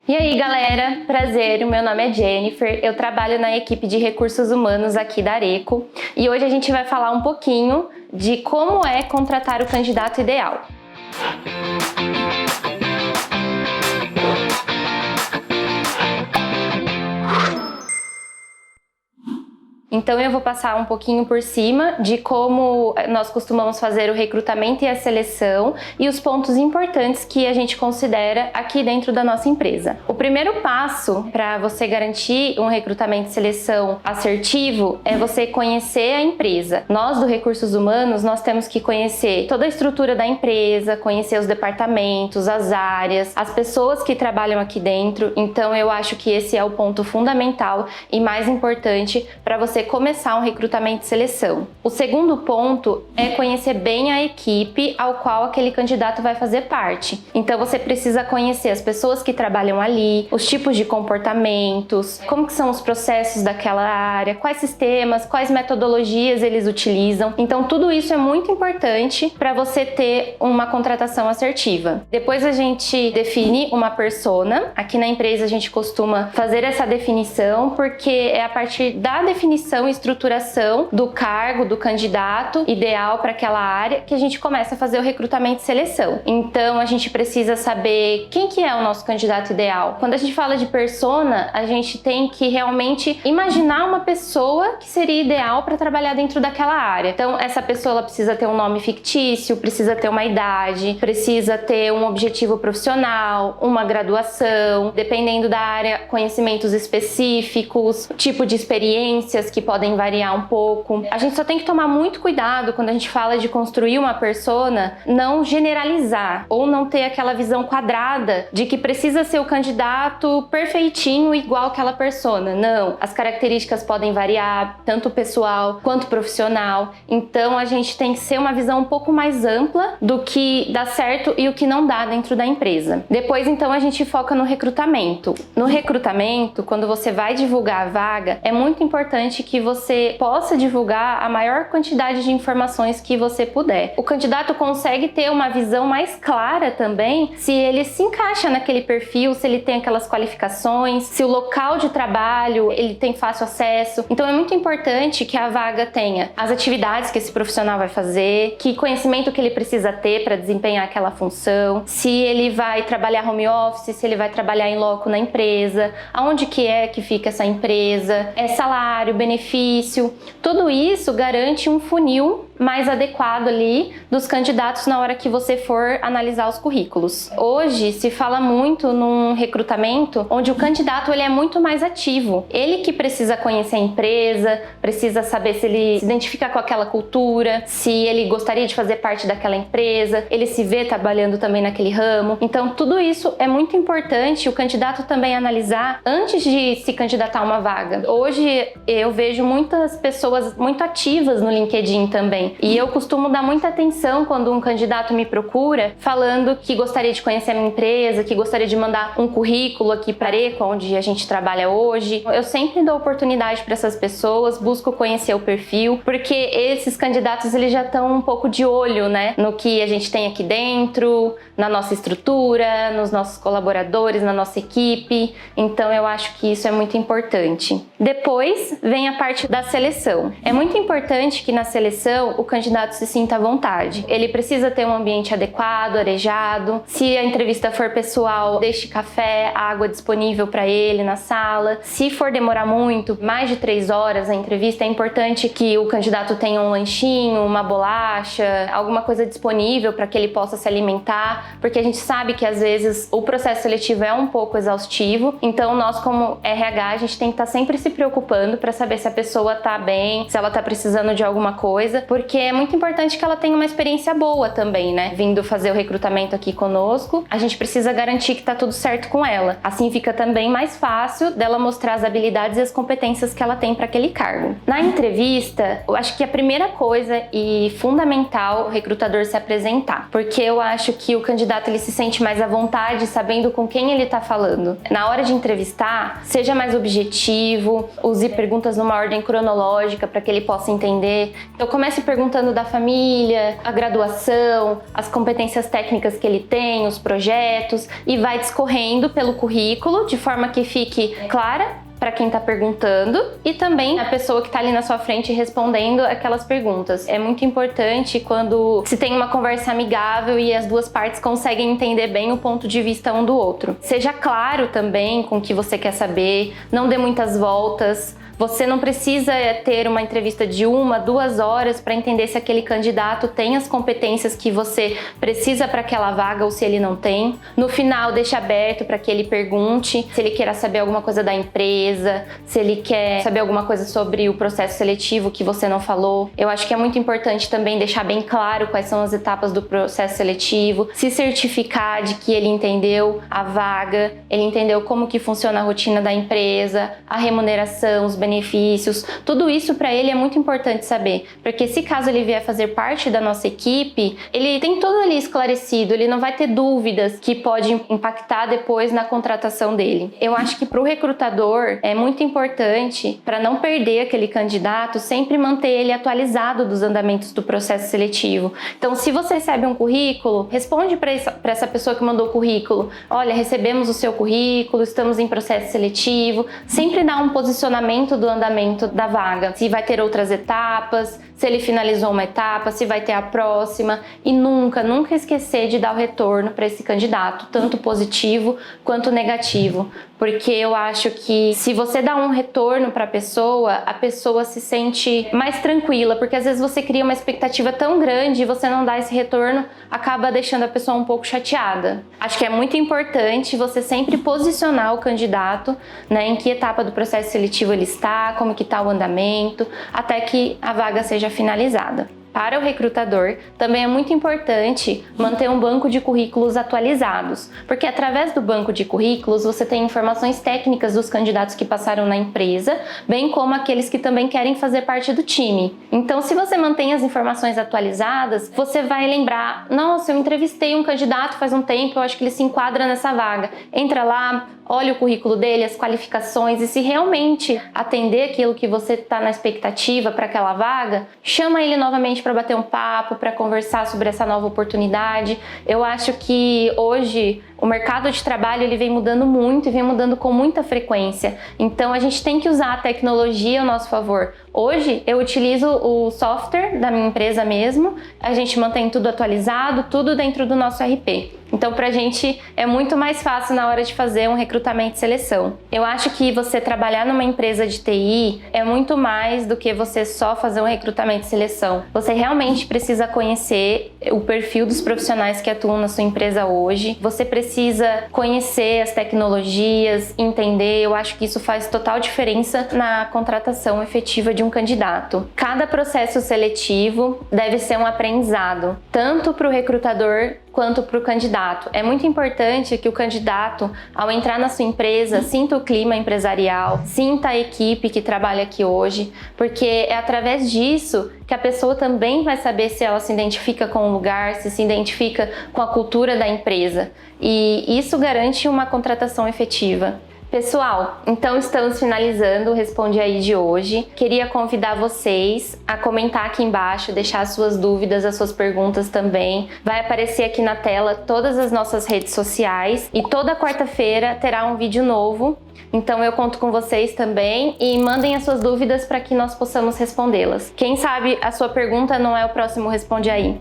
E aí galera, prazer, o meu nome é Jennifer, eu trabalho na equipe de recursos humanos aqui da Areco e hoje a gente vai falar um pouquinho de como é contratar o candidato ideal. Então eu vou passar um pouquinho por cima de como nós costumamos fazer o recrutamento e a seleção e os pontos importantes que a gente considera aqui dentro da nossa empresa. O primeiro passo para você garantir um recrutamento e seleção assertivo é você conhecer a empresa. Nós do Recursos Humanos, nós temos que conhecer toda a estrutura da empresa, conhecer os departamentos, as áreas, as pessoas que trabalham aqui dentro. Então eu acho que esse é o ponto fundamental e mais importante para você começar um recrutamento e seleção. O segundo ponto é conhecer bem a equipe ao qual aquele candidato vai fazer parte. Então você precisa conhecer as pessoas que trabalham ali, os tipos de comportamentos, como que são os processos daquela área, quais sistemas, quais metodologias eles utilizam. Então tudo isso é muito importante para você ter uma contratação assertiva. Depois a gente define uma persona. Aqui na empresa a gente costuma fazer essa definição porque é a partir da definição e estruturação do cargo, do candidato ideal para aquela área que a gente começa a fazer o recrutamento e seleção. Então a gente precisa saber quem que é o nosso candidato ideal. Quando a gente fala de persona, a gente tem que realmente imaginar uma pessoa que seria ideal para trabalhar dentro daquela área. Então essa pessoa ela precisa ter um nome fictício, precisa ter uma idade, precisa ter um objetivo profissional, uma graduação, dependendo da área, conhecimentos específicos, tipo de experiências que podem variar um pouco. A gente só tem que tomar muito cuidado quando a gente fala de construir uma persona, não generalizar ou não ter aquela visão quadrada de que precisa ser o candidato perfeitinho igual aquela persona. Não, as características podem variar, tanto pessoal quanto profissional. Então a gente tem que ser uma visão um pouco mais ampla do que dá certo e o que não dá dentro da empresa. Depois então a gente foca no recrutamento. No recrutamento, quando você vai divulgar a vaga, é muito importante que você possa divulgar a maior quantidade de informações que você puder. O candidato consegue ter uma visão mais clara também se ele se encaixa naquele perfil, se ele tem aquelas qualificações, se o local de trabalho ele tem fácil acesso. Então é muito importante que a vaga tenha as atividades que esse profissional vai fazer, que conhecimento que ele precisa ter para desempenhar aquela função, se ele vai trabalhar home office, se ele vai trabalhar em loco na empresa, aonde que é que fica essa empresa, salário, benefício, tudo isso garante um funil mais adequado ali dos candidatos na hora que você for analisar os currículos. Hoje se fala muito num recrutamento onde o candidato ele é muito mais ativo. Ele que precisa conhecer a empresa, precisa saber se ele se identifica com aquela cultura, se ele gostaria de fazer parte daquela empresa, ele se vê trabalhando também naquele ramo. Então tudo isso é muito importante o candidato também analisar antes de se candidatar a uma vaga. Hoje eu vejo muitas pessoas muito ativas no LinkedIn também. E eu costumo dar muita atenção quando um candidato me procura falando que gostaria de conhecer a minha empresa, que gostaria de mandar um currículo aqui para a Areco, onde a gente trabalha hoje. Eu sempre dou oportunidade para essas pessoas, busco conhecer o perfil, porque esses candidatos eles já estão um pouco de olho, né, no que a gente tem aqui dentro, na nossa estrutura, nos nossos colaboradores, na nossa equipe. Então eu acho que isso é muito importante. Depois vem a parte da seleção. É muito importante que na seleção o candidato se sinta à vontade. Ele precisa ter um ambiente adequado, arejado. Se a entrevista for pessoal, deixe café, água disponível para ele na sala. Se for demorar muito, mais de 3 horas a entrevista, é importante que o candidato tenha um lanchinho, uma bolacha, alguma coisa disponível para que ele possa se alimentar, porque a gente sabe que às vezes o processo seletivo é um pouco exaustivo. Então nós como RH, a gente tem que estar sempre se preocupando para saber se a pessoa está bem, se ela está precisando de alguma coisa, porque é muito importante que ela tenha uma experiência boa também, né? Vindo fazer o recrutamento aqui conosco, a gente precisa garantir que tá tudo certo com ela. Assim fica também mais fácil dela mostrar as habilidades e as competências que ela tem para aquele cargo. Na entrevista, eu acho que a primeira coisa e fundamental o recrutador se apresentar, porque eu acho que o candidato ele se sente mais à vontade sabendo com quem ele tá falando. Na hora de entrevistar, seja mais objetivo, use perguntas numa ordem cronológica para que ele possa entender. Então comece perguntando perguntando da família, a graduação, as competências técnicas que ele tem, os projetos, e vai discorrendo pelo currículo de forma que fique clara para quem está perguntando e também a pessoa que está ali na sua frente respondendo aquelas perguntas. É muito importante quando se tem uma conversa amigável e as duas partes conseguem entender bem o ponto de vista um do outro. Seja claro também com o que você quer saber, não dê muitas voltas. Você não precisa ter uma entrevista de 1, 2 horas para entender se aquele candidato tem as competências que você precisa para aquela vaga ou se ele não tem. No final, deixa aberto para que ele pergunte se ele quer saber alguma coisa da empresa, se ele quer saber alguma coisa sobre o processo seletivo que você não falou. Eu acho que é muito importante também deixar bem claro quais são as etapas do processo seletivo, se certificar de que ele entendeu a vaga, ele entendeu como que funciona a rotina da empresa, a remuneração, os benefícios, tudo isso para ele é muito importante saber, porque se caso ele vier fazer parte da nossa equipe, ele tem tudo ali esclarecido, ele não vai ter dúvidas que pode impactar depois na contratação dele. Eu acho que para o recrutador é muito importante, para não perder aquele candidato, sempre manter ele atualizado dos andamentos do processo seletivo. Então, se você recebe um currículo, responde para essa pessoa que mandou o currículo: olha, recebemos o seu currículo, estamos em processo seletivo. Sempre dá um posicionamento do andamento da vaga, se vai ter outras etapas, se ele finalizou uma etapa, se vai ter a próxima, e nunca esquecer de dar o retorno para esse candidato, tanto positivo quanto negativo, porque eu acho que se você dá um retorno para a pessoa se sente mais tranquila, porque às vezes você cria uma expectativa tão grande e você não dá esse retorno, acaba deixando a pessoa um pouco chateada. Acho que é muito importante você sempre posicionar o candidato, né, em que etapa do processo seletivo ele está, como que está o andamento, até que a vaga seja finalizada. Para o recrutador, também é muito importante manter um banco de currículos atualizados, porque através do banco de currículos você tem informações técnicas dos candidatos que passaram na empresa, bem como aqueles que também querem fazer parte do time. Então, se você mantém as informações atualizadas, você vai lembrar: nossa, eu entrevistei um candidato faz um tempo, eu acho que ele se enquadra nessa vaga. Entra lá, olha o currículo dele, as qualificações, e se realmente atender aquilo que você está na expectativa para aquela vaga, chama ele novamente para bater um papo, para conversar sobre essa nova oportunidade. Eu acho que hoje o mercado de trabalho ele vem mudando muito e vem mudando com muita frequência. Então a gente tem que usar a tecnologia ao nosso favor. Hoje eu utilizo o software da minha empresa mesmo, a gente mantém tudo atualizado, tudo dentro do nosso RP. Então, pra gente é muito mais fácil na hora de fazer um recrutamento e seleção. Eu acho que você trabalhar numa empresa de TI é muito mais do que você só fazer um recrutamento e seleção. Você realmente precisa conhecer o perfil dos profissionais que atuam na sua empresa hoje. Você precisa conhecer as tecnologias, entender. Eu acho que isso faz total diferença na contratação efetiva de um candidato. Cada processo seletivo deve ser um aprendizado, tanto para o recrutador quanto para o candidato. É muito importante que o candidato, ao entrar na sua empresa, sinta o clima empresarial, sinta a equipe que trabalha aqui hoje, porque é através disso que a pessoa também vai saber se ela se identifica com o lugar, se identifica com a cultura da empresa. E isso garante uma contratação efetiva. Pessoal, então estamos finalizando o Responde Aí de hoje. Queria convidar vocês a comentar aqui embaixo, deixar as suas dúvidas, as suas perguntas também. Vai aparecer aqui na tela todas as nossas redes sociais e toda quarta-feira terá um vídeo novo. Então eu conto com vocês também e mandem as suas dúvidas para que nós possamos respondê-las. Quem sabe a sua pergunta não é o próximo Responde Aí.